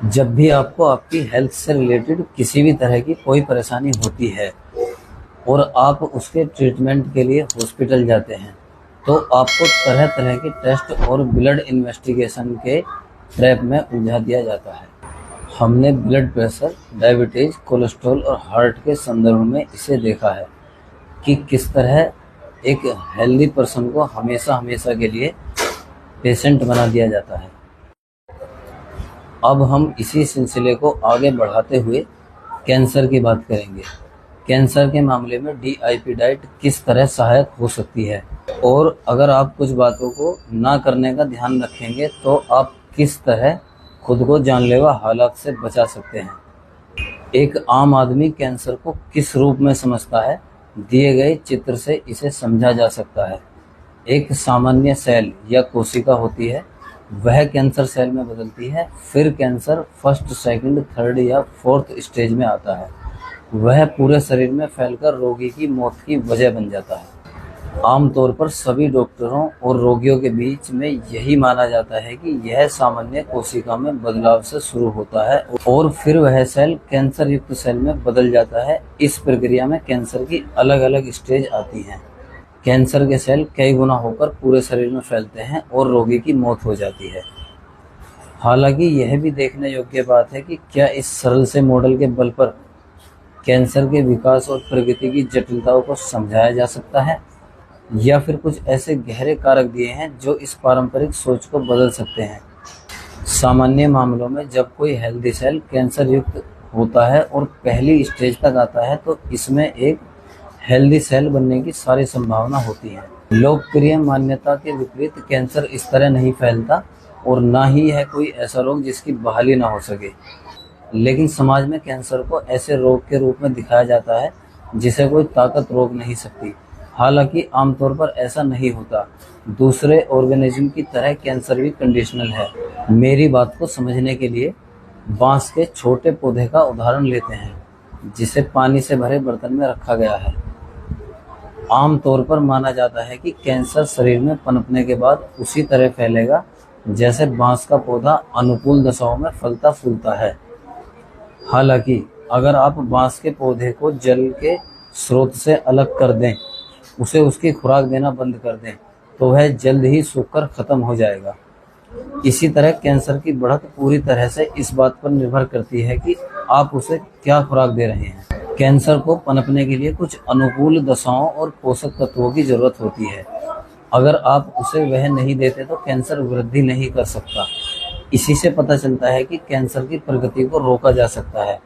जब भी आपको आपकी हेल्थ से रिलेटेड किसी भी तरह की कोई परेशानी होती है और आप उसके ट्रीटमेंट के लिए हॉस्पिटल जाते हैं, तो आपको तरह तरह के टेस्ट और ब्लड इन्वेस्टिगेशन के ट्रैप में उलझा दिया जाता है। हमने ब्लड प्रेशर, डायबिटीज, कोलेस्ट्रॉल और हार्ट के संदर्भ में इसे देखा है कि किस तरह एक हेल्दी पर्सन को हमेशा हमेशा के लिए पेशेंट बना दिया जाता है। अब हम इसी सिलसिले को आगे बढ़ाते हुए कैंसर की बात करेंगे। कैंसर के मामले में DIP डाइट किस तरह सहायक हो सकती है, और अगर आप कुछ बातों को ना करने का ध्यान रखेंगे तो आप किस तरह खुद को जानलेवा हालात से बचा सकते हैं। एक आम आदमी कैंसर को किस रूप में समझता है, दिए गए चित्र से इसे समझा जा सकता है। एक सामान्य सेल या कोशिका होती है, वह कैंसर सेल में बदलती है, फिर कैंसर फर्स्ट, सेकंड, थर्ड या फोर्थ स्टेज में आता है। वह पूरे शरीर में फैलकर रोगी की मौत की वजह बन जाता है। आमतौर पर सभी डॉक्टरों और रोगियों के बीच में यही माना जाता है कि यह सामान्य कोशिका में बदलाव से शुरू होता है और फिर वह सेल कैंसर युक्त सेल में बदल जाता है। इस प्रक्रिया में कैंसर की अलग अलग स्टेज आती हैं। कैंसर के सेल कई गुना होकर पूरे शरीर में फैलते हैं और रोगी की मौत हो जाती है। हालांकि यह भी देखने योग्य बात है कि क्या इस सरल से मॉडल के बल पर कैंसर के विकास और प्रगति की जटिलताओं को समझाया जा सकता है, या फिर कुछ ऐसे गहरे कारक दिए हैं जो इस पारंपरिक सोच को बदल सकते हैं। सामान्य मामलों में जब कोई हेल्दी सेल कैंसर युक्त होता है और पहली स्टेज तक आता है, तो इसमें एक हेल्दी सेल बनने की सारी संभावना होती है। लोकप्रिय मान्यता के विपरीत कैंसर इस तरह नहीं फैलता और ना ही है कोई ऐसा रोग जिसकी बहाली ना हो सके। लेकिन समाज में कैंसर को ऐसे रोग के रूप में दिखाया जाता है जिसे कोई ताकत रोक नहीं सकती। हालांकि आमतौर पर ऐसा नहीं होता। दूसरे ऑर्गेनिज्म की तरह कैंसर भी कंडीशनल है। मेरी बात को समझने के लिए बांस के छोटे पौधे का उदाहरण लेते हैं, जिसे पानी से भरे बर्तन में रखा गया है। आमतौर पर माना जाता है कि कैंसर शरीर में पनपने के बाद उसी तरह फैलेगा जैसे बांस का पौधा अनुकूल दशाओं में फलता फूलता है। हालांकि अगर आप बांस के पौधे को जल के स्रोत से अलग कर दें, उसे उसकी खुराक देना बंद कर दें, तो वह जल्द ही सूखकर खत्म हो जाएगा। इसी तरह कैंसर की बढ़त पूरी तरह से इस बात पर निर्भर करती है कि आप उसे क्या खुराक दे रहे हैं। कैंसर को पनपने के लिए कुछ अनुकूल दशाओं और पोषक तत्वों की जरूरत होती है। अगर आप उसे वह नहीं देते तो कैंसर वृद्धि नहीं कर सकता। इसी से पता चलता है कि कैंसर की प्रगति को रोका जा सकता है,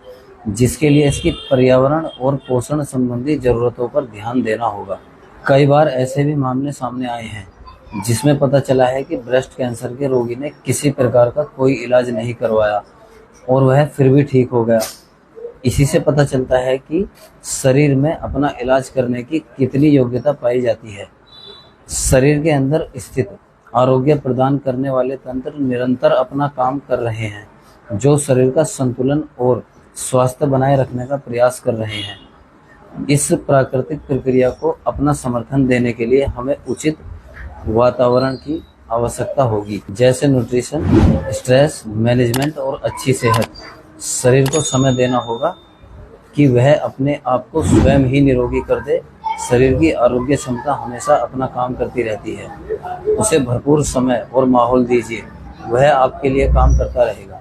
जिसके लिए इसकी पर्यावरण और पोषण संबंधी जरूरतों पर ध्यान देना होगा। कई बार ऐसे भी मामले सामने आए हैं जिसमें पता चला है कि ब्रेस्ट कैंसर के रोगी ने किसी प्रकार का कोई इलाज नहीं करवाया और वह फिर भी ठीक हो गया। इसी से पता चलता है कि शरीर में अपना इलाज करने की कितनी योग्यता पाई जाती है। शरीर के अंदर स्थित आरोग्य प्रदान करने वाले तंत्र निरंतर अपना काम कर रहे हैं, जो शरीर का संतुलन और स्वास्थ्य बनाए रखने का प्रयास कर रहे हैं। इस प्राकृतिक प्रक्रिया को अपना समर्थन देने के लिए हमें उचित वातावरण की आवश्यकता होगी, जैसे न्यूट्रिशन, स्ट्रेस मैनेजमेंट और अच्छी सेहत। शरीर को समय देना होगा कि वह अपने आप को स्वयं ही निरोगी कर दे। शरीर की आरोग्य क्षमता हमेशा अपना काम करती रहती है। उसे भरपूर समय और माहौल दीजिए, वह आपके लिए काम करता रहेगा।